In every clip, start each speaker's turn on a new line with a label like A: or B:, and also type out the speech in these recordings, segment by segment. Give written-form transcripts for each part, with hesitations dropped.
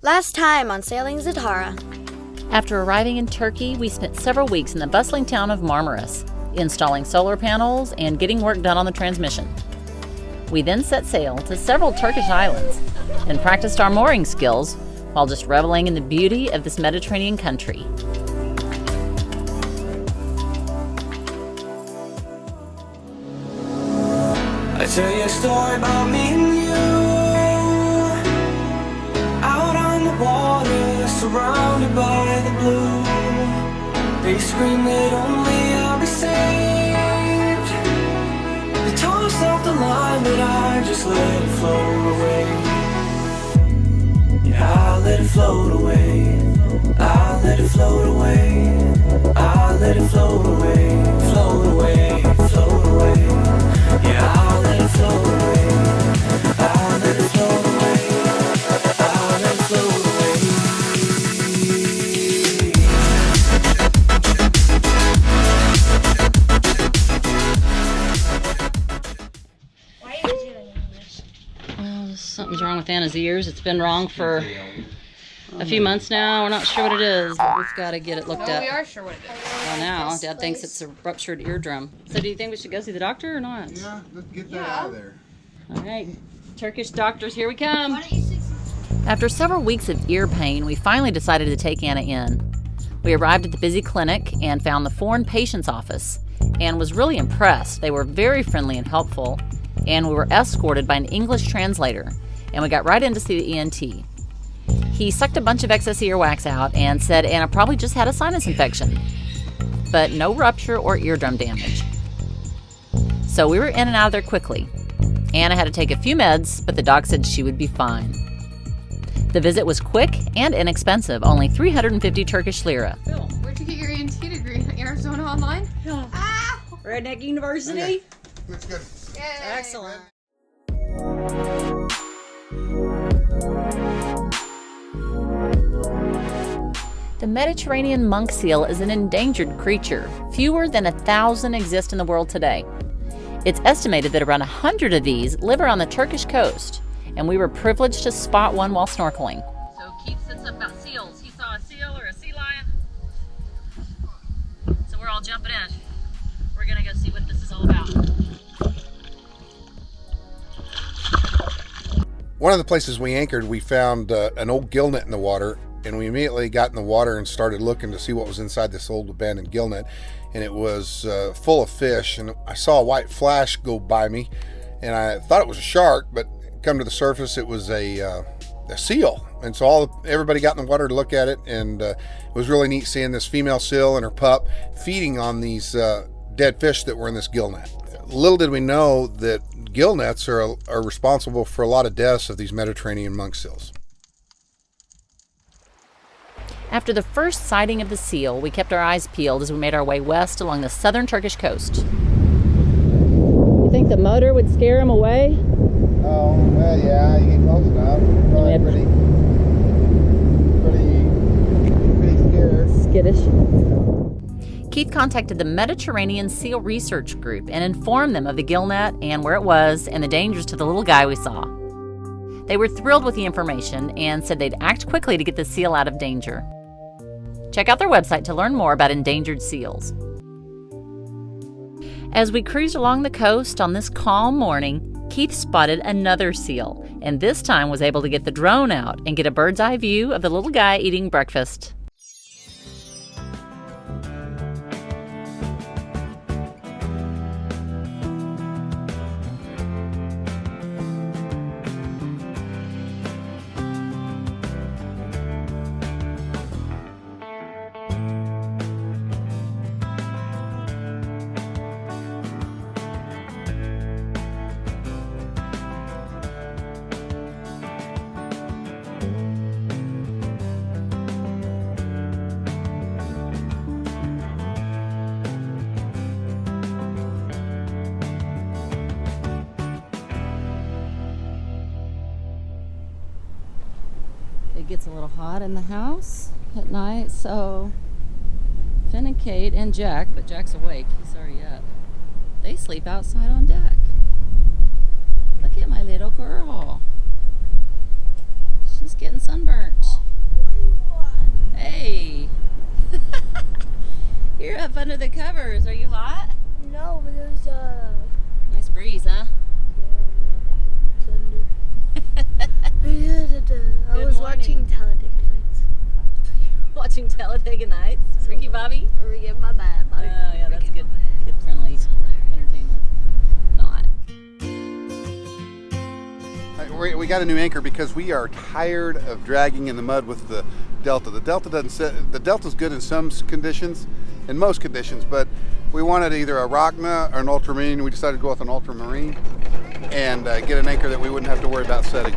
A: Last time on Sailing Zatara.
B: After arriving in Turkey, we spent several weeks in the bustling town of Marmaris, installing solar panels and getting work done on the transmission. We then set sail to several Turkish islands and practiced our mooring skills while just reveling in the beauty of this Mediterranean country.
C: I tell you a story about me and you, out on the water, surrounded by the blue. They scream that only I'll be saved. They toss off the line, but I just let it float away. Yeah, I'll let it float away. I'll let it float away. I'll let it float away. Float away, float away. Yeah, I'll let it float away. I'll let it float away. I'll let it float away.
A: Why are you doing English?
B: Well, something's wrong with Anna's ears. It's been wrong for a few months now. We're not sure what it is, but we've got to get it looked at.
D: We are sure what it is.
B: Well, now Dad thinks it's a ruptured eardrum. So do you think we should go see the doctor or not?
E: Yeah, let's get that out of there.
B: All right, Turkish doctors, here we come.
A: Why don't you sit?
B: After several weeks of ear pain, we finally decided to take Anna in. We arrived at the busy clinic and found the foreign patient's office and was really impressed. They were very friendly and helpful, and we were escorted by an English translator, and we got right in to see the ENT. He sucked a bunch of excess earwax out and said Anna probably just had a sinus infection, but no rupture or eardrum damage. So we were in and out of there quickly. Anna had to take a few meds, but the doc said she would be fine. The visit was quick and inexpensive, only 350 Turkish lira.
D: Where'd you get your ENT degree? Arizona Online?
B: Yeah.
D: Ah!
B: Redneck University.
E: Okay. Looks good.
D: Yay.
B: Excellent. The Mediterranean monk seal is an endangered creature. Fewer than 1,000 exist in the world today. It's estimated that around 100 of these live around the Turkish coast, and we were privileged to spot one while snorkeling. So Keith said something about seals. He saw a seal or a sea lion. So we're all jumping in. We're gonna go see what this is all about.
E: One of the places we anchored, we found an old gill net in the water, and we immediately got in the water and started looking to see what was inside this old abandoned gill net, and it was full of fish, and I saw a white flash go by me, and I thought it was a shark, but come to the surface, it was a seal. And so everybody got in the water to look at it, and it was really neat seeing this female seal and her pup feeding on these dead fish that were in this gill net. Little did we know that gill nets are responsible for a lot of deaths of these Mediterranean monk seals.
B: After the first sighting of the seal, we kept our eyes peeled as we made our way west along the southern Turkish coast. You think the motor would scare him away?
E: Oh, well, yeah, you get close enough. Probably pretty scared.
B: Skittish. Keith contacted the Mediterranean Seal Research Group and informed them of the gill net and where it was and the dangers to the little guy we saw. They were thrilled with the information and said they'd act quickly to get the seal out of danger. Check out their website to learn more about endangered seals. As we cruised along the coast on this calm morning, Keith spotted another seal, and this time was able to get the drone out and get a bird's eye view of the little guy eating breakfast. It gets a little hot in the house at night, so Finn and Kate and Jack, but Jack's awake, he's already up. They sleep outside on deck. Look at my little girl. She's getting sunburnt. under the covers. Are you hot?
A: No, but there's
B: Nice breeze, huh?
A: I was watching Talladega Nights.
B: Watching Talladega Nights. Ricky Bobby?
A: Ricky Bobby.
B: Oh, yeah, that's good. Kid-friendly entertainment. Not.
E: We got a new anchor because we are tired of dragging in the mud with the Delta. The Delta's good in some conditions, in most conditions, but we wanted either a Rockna or an Ultramarine. We decided to go with an Ultramarine and get an anchor that we wouldn't have to worry about setting.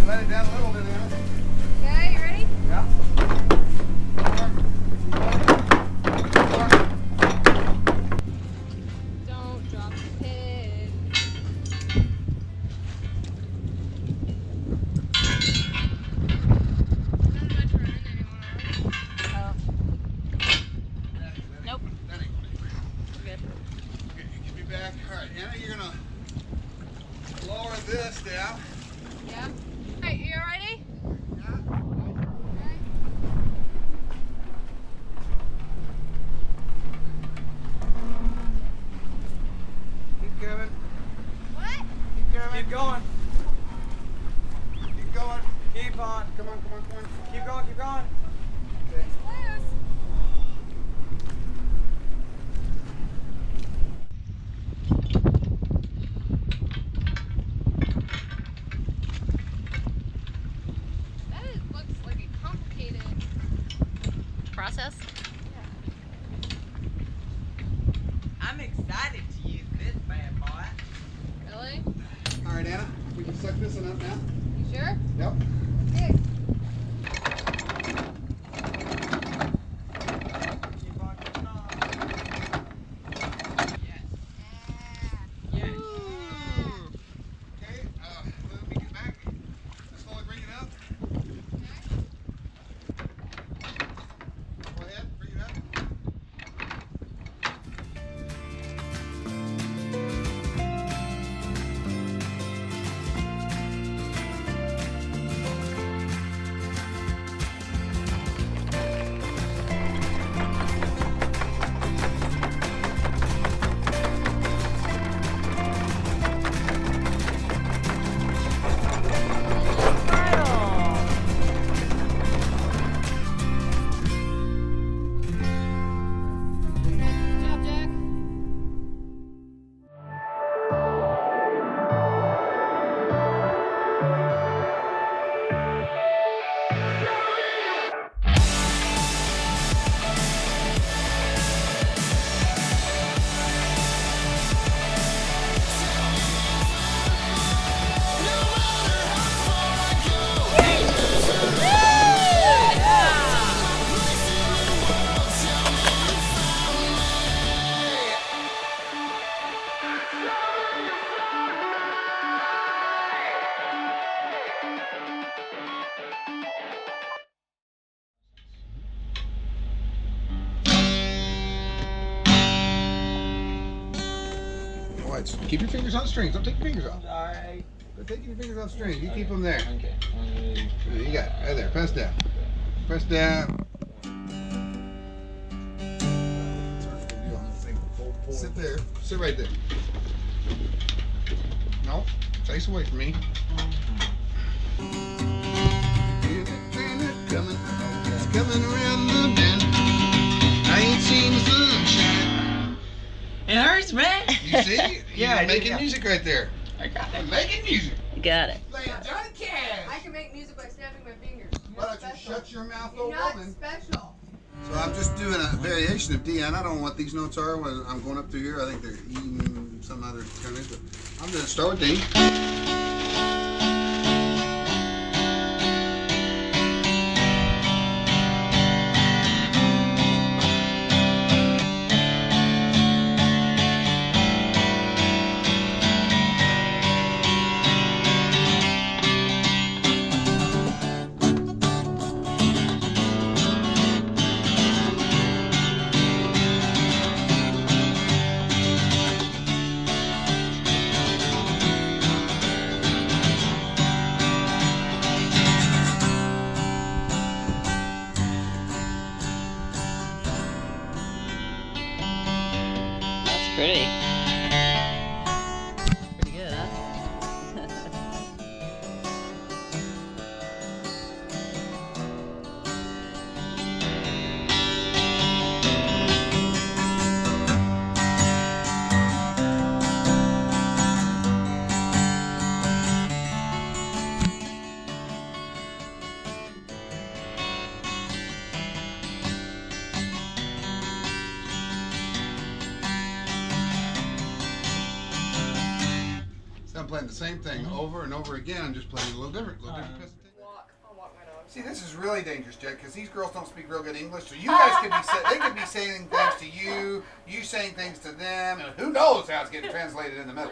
E: Let it down a little bit, Anna.
D: Okay, you ready?
E: Yeah.
D: Don't drop the pin. Not much running anymore.
B: Nope.
E: That ain't going anywhere.
B: Good.
E: Okay, get me back. All right, Anna, you're gonna lower this down.
D: Yeah. Alright, you ready?
E: Keep coming.
D: What?
E: Keep coming.
F: Keep going.
E: Keep going.
F: Keep on.
E: Come on, come on, come on.
F: Keep going. Keep going.
E: Okay.
D: Loose. That looks like a complicated
B: Process?
F: I'm excited to use this bad boy.
D: Really?
E: All right, Anna, we can suck this one up now.
D: You sure?
E: Yep.
D: Okay.
F: Keep on keeping on. Yes. Yes.
E: Okay, let me get back. Just slowly bring it up. Go ahead, bring it up.
D: Good job, Jack.
E: What? Keep your fingers on strings. Don't take your fingers off.
F: Alright.
E: Don't take your fingers off strings. You keep them there.
F: Okay.
E: You got it. Right there. Press down. Press down. Sit there. Sit right there. No. Face away from me. Coming. It's coming around the bend. I ain't seen the sunshine.
F: It hurts, man.
E: You see?
F: Yeah, I
E: You're
F: did,
E: making
F: yeah.
E: music right there.
F: I got
E: I'm
F: it.
E: making music.
B: You got it.
E: Playing Johnny Cash.
D: I can make music by snapping my fingers.
E: Why don't you shut your mouth,
D: You're
E: old
D: not
E: woman?
D: special.
E: So I'm just doing a variation of D, and I don't know what these notes are when I'm going up through here. I think they're E and some other kind of, but I'm going to start with D. playing the same thing over and over again. I'm just playing a little different.
D: I'll walk my dog.
E: See, this is really dangerous, Jack, because these girls don't speak real good English. So you guys could they could be saying things to you, you saying things to them, and who knows how it's getting translated in the middle.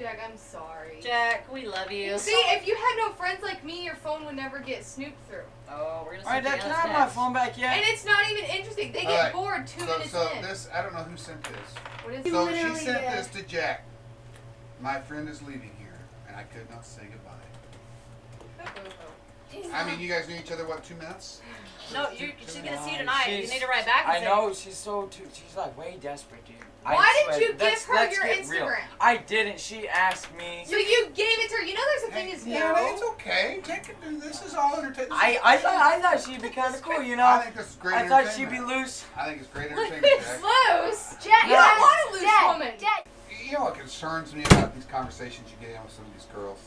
D: Jack, I'm sorry.
B: Jack, we love you.
D: See, if you had no friends like me, your phone would never get snooped through.
B: Oh, we're gonna.
G: Alright, Dad, can I have my phone back yet?
D: And it's not even interesting. They get bored 2 minutes
E: So
D: in.
E: this, I don't know who sent this.
D: What is
E: So
D: it?
E: she sent this to Jack. My friend is leaving here, and I could not say goodbye. I mean, you guys knew each other, what, 2 minutes?
B: No, she's gonna see you tonight. You need to write back.
G: I know, she's like way desperate, dude.
D: Why did you give her your
G: get real.
D: Instagram?
G: I didn't. She asked me.
D: So you gave it to her. You know there's a thing is
E: Yeah, it's okay. Jack can do this. Is all entertainment.
G: I thought she'd be kind of cool, you know.
E: I think this is great
G: I thought she'd be loose.
E: I think it's great entertainment, Jack.
D: Loose? Jack, you don't want a loose woman.
E: You know what concerns me about these conversations you get in with some of these girls?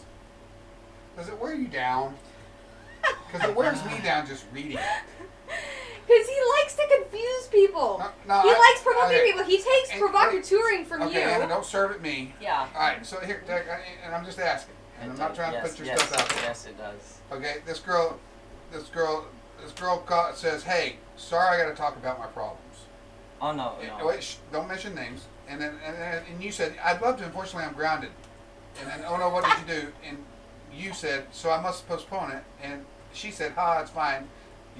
E: Does it wear you down? Because it wears me down just reading it.
D: Because he likes to confuse people.
E: No,
D: He likes provoking people. He takes
E: And-
D: provocateuring from
E: Okay,
D: you.
E: Anna, don't serve at me.
B: Yeah.
E: All right, so here, Jack, and I'm just asking, and I'm not trying to put your stuff out there.
G: Yes, it does.
E: Okay, this girl says, "Hey, sorry, I got to talk about my problems."
G: Oh no, no.
E: Wait, don't mention names. And then you said, "I'd love to. Unfortunately, I'm grounded." And then, "Oh no, what did you do?" And you said, "So I must postpone it." And she said, "Ha, it's fine."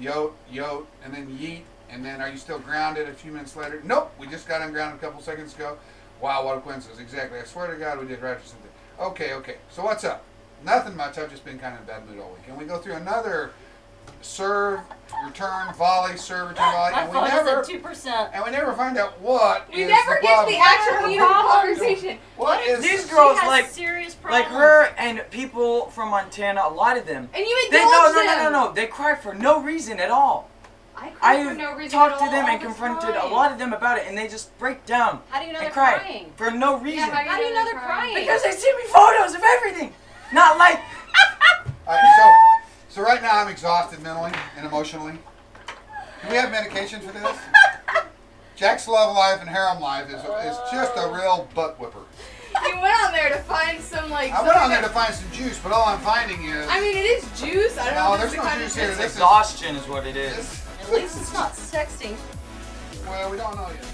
E: Yote, and then yeet, and then, "Are you still grounded?" A few minutes later, "Nope, we just got ungrounded a couple seconds ago." Wow, what a coincidence! Exactly. I swear to God, we did right or something. Okay. So what's up? Nothing much. I've just been kind of in a bad mood all week. And we go through another serve, return, volley, serve, return, volley,
B: My
E: and
B: phone is at 2%.
E: we never find out what
D: We
E: is
D: never
E: the
D: get
E: problem.
D: the actual meaning of the conversation.
E: What is
G: These
B: She
G: girls
B: has serious problems.
G: like her and people from Montana, a lot of them.
D: And you
G: They
D: indulge them.
G: no. They cry for no reason at all.
D: I cry for
G: I've
D: no reason
G: talked
D: at
G: to
D: all
G: them
D: all
G: and
D: the
G: confronted
D: time.
G: a lot of them about it, and they just break down
B: How do you know
G: and
B: they're
G: cry
B: crying?
G: for no reason.
B: How do you know they're crying?
G: Because they send me photos of everything. Not like
E: All right, so right now I'm exhausted mentally and emotionally. Do we have medication for this? Jack's love life and harem life is just a real butt whipper.
D: You went on there to find some like.
E: I went on there to find some juice, but all I'm finding is
D: I mean, it is juice. I don't know.
E: no,
D: if
E: there's
D: it's
E: no
D: the kind
E: juice
D: of
E: here.
G: it's
E: This is
G: exhaustion is what it is.
E: this,
B: At least it's not sexting.
E: well, we don't know yet.